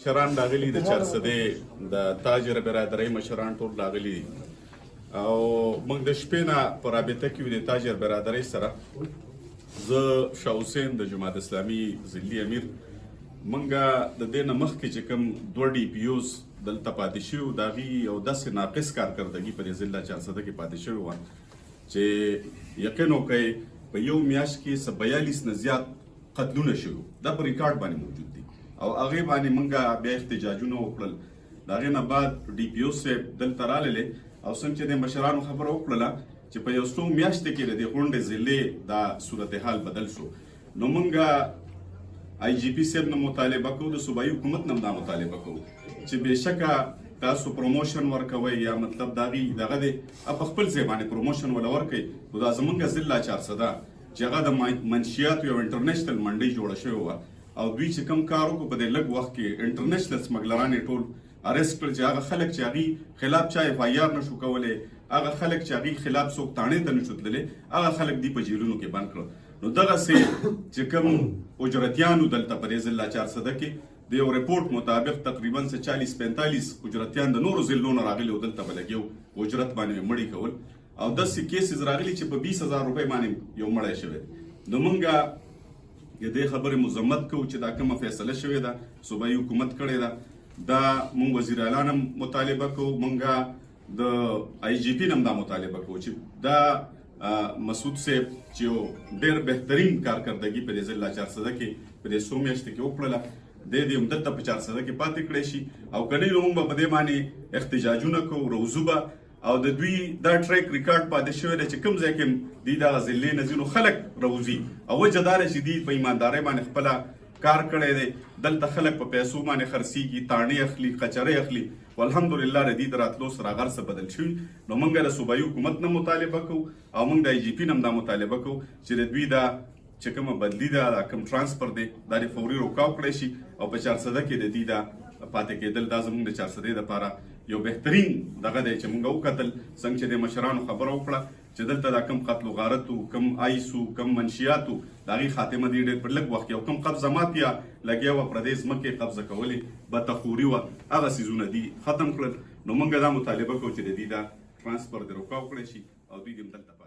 مشران راغلي د چارسدې د تاجر برادرۍ مشران ټول راغلي دي او موږ د شپې نه په رابطه کې د تاجر برادرۍ سره زه شاه حسین د جماعت اسلامي ضلعي امیر موږ د دې نه مخکې چې کوم دوه ډي پي اوز دلته پاتې شوي د هغې یو داسې ناقص کارکردګي په دې ضلع چارسده کې پاتې شوې وه چې یقین وکړئ په یو میاشت کې 42 نه زیات قتلونه شوي دا په ریکارډ باندې موجود دي او هغې باندې موږ بیا احتجاجونه وکړل د هغې نه بعد ډي پي او صاحب دلته راللې او څنګه چې د مشرانو خبره وکړله چې په یو څو میاشتې کې د دې غونډې ضلعې دا صورتحال بدل شو نو موږ آی جي پي صاحب نه مطالبه کوو د صوبایي حکومت نه هم دا مطالبه کوو چې بېشکه تاسو پروموشن ورکوئ یا مطلب د هغې دغه دی په خپل ځای باندې پروموشن وله ورکوئ خو دا زموږ ضلع چارسده چې هغه د منشیاتو یو انټرنیشنل منډۍ جوړه شوې وه او دوی چې کوم کار وکړو په دې لږ وخت کې انټرنیشنل سمګلران یې ټول ارست کړل چې هغه خلک چې هغې خلاف چا اف آی آر نشو کولی هغه خلک چې هغې خلاف څوک تاڼې ته نشو تللی هغه خلک دی په جیلونو کې بند کړل نو دغسې چې کوم اجرتیانو دلته په دې ضلع چارسده کې د یو رپورټ مطابق تقریبا 40-45 اجرتیان د نورو ضلعو نه راغلي او دلته به لګیو اجرت باندې مړي کول او داسې کیسز راغلي چې په 20,000 روپۍ باندې یو مړی شوی نو موږ د دې خبرې مذمت کوو چې دا کومه فیصله شوې ده صوبایي حکومت کړې ده دا موږ وزیر اعلی هم مطالبه کوو موږ د آی جي پي هم دا مطالبه کوو چې دا مسعود صاحب چې یو ډېر بهترین کارکردګي په دې ضلع چارسده کې په دې څو میاشتو کې وکړله دی دې همدلته په چارسده کې پاتې کړی شي او که نه نو موږ به په دې باندې احتجاجونه کوو روزو به او د دوی دا ټریک ریکارډ پاتې شوی دی چې کوم ځای کې دوی دغه ضلعې نه ځینو خلک روزي او وجه دا ده چې دوی په ایماندارۍ باندې خپله کار کړی دی دلته خلک په پیسو باندې خرڅېږي تاڼې اخلي قچرۍ اخلي والحمدلله د دوی د راتلو سره هغه څه بدل شوي نو موږ د صوبایي حکومت نه مطالبه کوو او موږ د آی جي پي نه هم دا مطالبه کوو چې د دوی دا چې کومه بدلي ده دا کوم ټرانسفر دی دا د فوري روکاو کړی شي او په چارسده کې د دوی دا پاتې کېدل دا زموږ د چارسدې دپاره یو بهترین دغه دی چې موږ وکتل څنګه چې د مشرانو خبره وکړه چې دلته دا کم قتل و غارت و کم آیس و کم منشیات و د هغې خاتمه دی ډېر په لږ وخت کې او کم قبضه مافیا لګیا وه پردې ځمکې قبضه کولې بدتخوري وه هغه څیزونه دي ختم کړل نو موږ دا مطالبه کوو چې د دوی دا ټرانسفر د روکاو کړی شي او دوی دې هم دلته